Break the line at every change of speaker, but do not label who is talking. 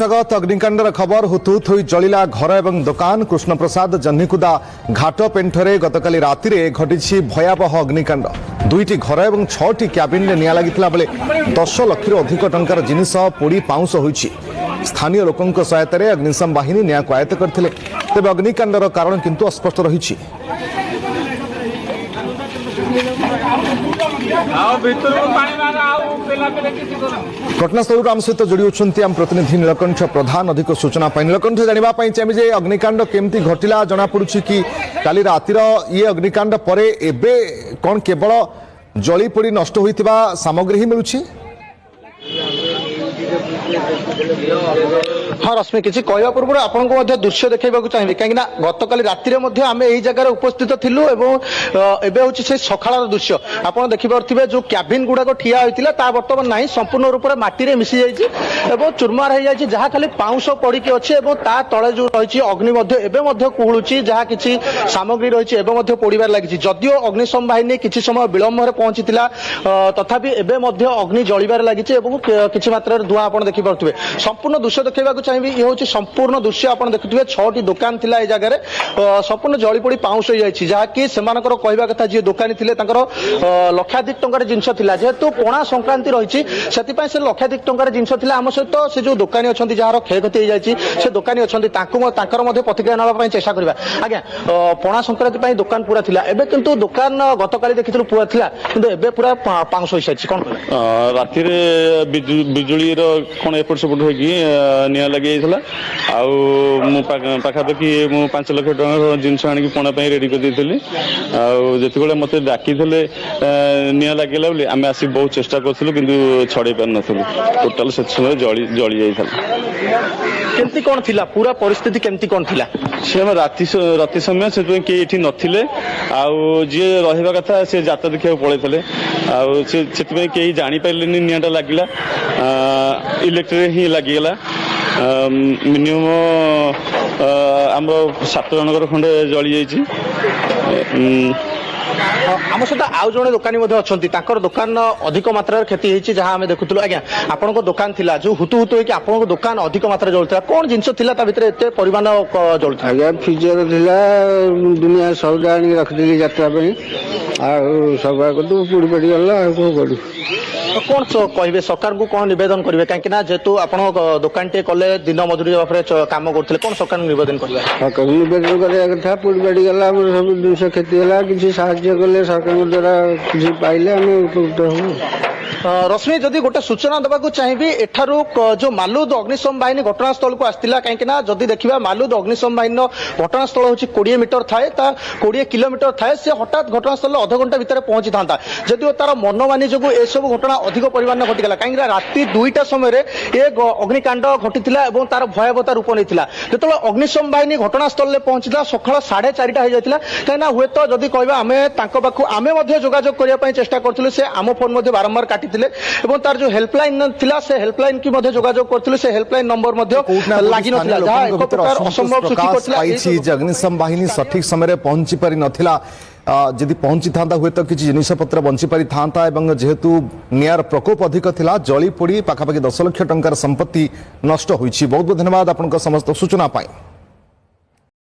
जगत अग्निकांडर खबर हुतुहुत हो जलिला घर और दुकान कृष्णप्रसाद जह्नीकुदा घाट पेंठरे गतकाली राति घटी भयावह अग्निकांड दुईटी घर और 6टी क्याबिन में निया लगी बेले 10 लाख अधिक टंकार जिनिस पोड़ी पाउंस होईछि। स्थानीय लोकों सहायतार अग्निशम बाहिनी निया को आयत्त करथिले तेबे अग्निकांडर कारण किंतु अस्पष्ट रही। घटनास्थल आम सहित जोड़ी होती आम प्रतिनिधि नीलकंठ प्रधान अधिक सूचना नीलकंठ जानापी चाहिए अग्निकांड केमती घटला जनापड़ी कि काली रातिर ये अग्निकांड पर एबे कौन केवल जली पोड़ी नष्ट होता सामग्री ही मिलूँ।
हाँ रश्मि किसी कहवा पूर्व आपको दृश्य देखा चाहिए कहीं गतकाली राति आम यही जगह उपस्थित थिलु एवं हूँ से सकाळ दृश्य आप देखिपे जो क्याबिन गुड़ाक ठिया होता बर्तमान ना संपूर्ण रूप से मटी मिसी जाइए चुरमार हो जाए जहाँ खाली पाउंश पड़ी अच्छे ता तले जो रही अग्नि कुहलुची जहाँ किसी सामग्री रही पोड़बार लगी जदियो अग्निशम बाहिनी किसी समय विलंब पहुंची तथापि अग्नि जलिबार लगी किसी मात्रा धूआं आप देखिपे संपूर्ण दृश्य देखा चाहिए ये हूँ संपूर्ण दृश्य आप देखुए 6टी दुकान थिला ए जगह संपूर्ण जली पोड़ी पाउंस हो जाए जहाँकि से कहवा कथा जी दुकानी थे लक्षाधिक टंकार जिनस जेहेतु पणा संक्रांति रही से लक्षाधिक टंकार जिनस आम सहित से जो दुकानी अच्छा जार क्षयक्षति हो जाए से दुकानी अच्छा प्रतिक्रिया नापी चेषा करवा आज्ञा पणा संक्रांति दुकान पूरा थिला एबे किंतु दुकान गतकाली देखी पूरा थिला किंतु एबे पूरा पाउंस हो सारी कौन
राति बिजुली कौन एपट सेपट हो निया लगी पाखापाखि मु 5 लाख टंका जिनस आनी पणा रेडी कर जिते मत डाकी निया लगे बोली आम आसी बहुत चेष्टा करूँ कि छड़े पार नुँ टोटाल से समय जली
केमती कौन थिला पूरा परिस्थिति केमती कौन थिला
से राति समय से किए नथिले जी रहा कथा से जात देखा पड़े कहीं जापारे निआटा लगिला इलेक्ट्रिक ही लगिगला मिनिमम आम 7 जनकर खंडे जली जाइए।
आम सहित आउ जड़े दुकानी अच्छा दुकान अधिक मात्रा क्षति होती जहाँ आम देखुल आज्ञा आपण दुकान थिला जो हुतु हुतु होगी आपन दुकान अधिक मात्रा जलता कौन जिनस भितर एत परिमाण जलता
आज्ञा फ्रिजर थिला दुनिया सौदा आनी रखिदी यात्रा सब पोड़ी पड़ी गला कौन
कौन कहे सरकार को कौन निवेदन करेंगे कहीं जेहेतु आप दुकान टे कले दिन मजूरी काम करते कौन सरकार निवेदन करेंगे
सरकार निवेदन करा पोड़ी पड़ी गला सब जिन क्षति है किसी साहाଯ୍य कले सरकार द्वारा किसी पाइले आम उपकृत हूँ।
रश्मि जदि गोटे सूचना देवाक चाहिए एठारू जो मालुद अग्निशम बाहिनी घटनास्थल को आसला कहीं जदि देखा मालुद अग्निशम बाहिनी घटनास्थल हूँ 20 मीटर थाए 20 किलोमीटर थाए से हठात घटनास्थल अध घंटा भितर पहुंची था जदिव तार मनमानी जो सब घटना अधिक परिमाण घटीगला कहीं राति 2टा समय ये अग्निकांड घटी तार भयावहता रूप नहीं जो अग्निशम बाहिनी घटनास्थल पहुंचला सका 4:30 हो जाता कहीं हुए तो जदि कहवा आम पाखु आम जोगाजोग करने चेष्टा करूँ से आम फोन बारंबार काटी तार जो हेल्पलाइन थिला से हेल्पलाइन की जोगाजोग करथिले से हेल्पलाइन नंबर लागि नथिला जहा एक प्रकार असंभव सूची करथिला
अग्निशम बाहिनी सठिक समय पहुंची पारि नथिला जदि पहुंची था हुए तो किसी जिनपतर बंची पारि था जेहेतु नियार प्रकोप अधिक थिला जली पोड़ी पाखापाखि 10 लाख टंकार संपत्ति नष्ट होईछि। बहुत बहुत धन्यवाद आपनका समस्त सूचना पाई।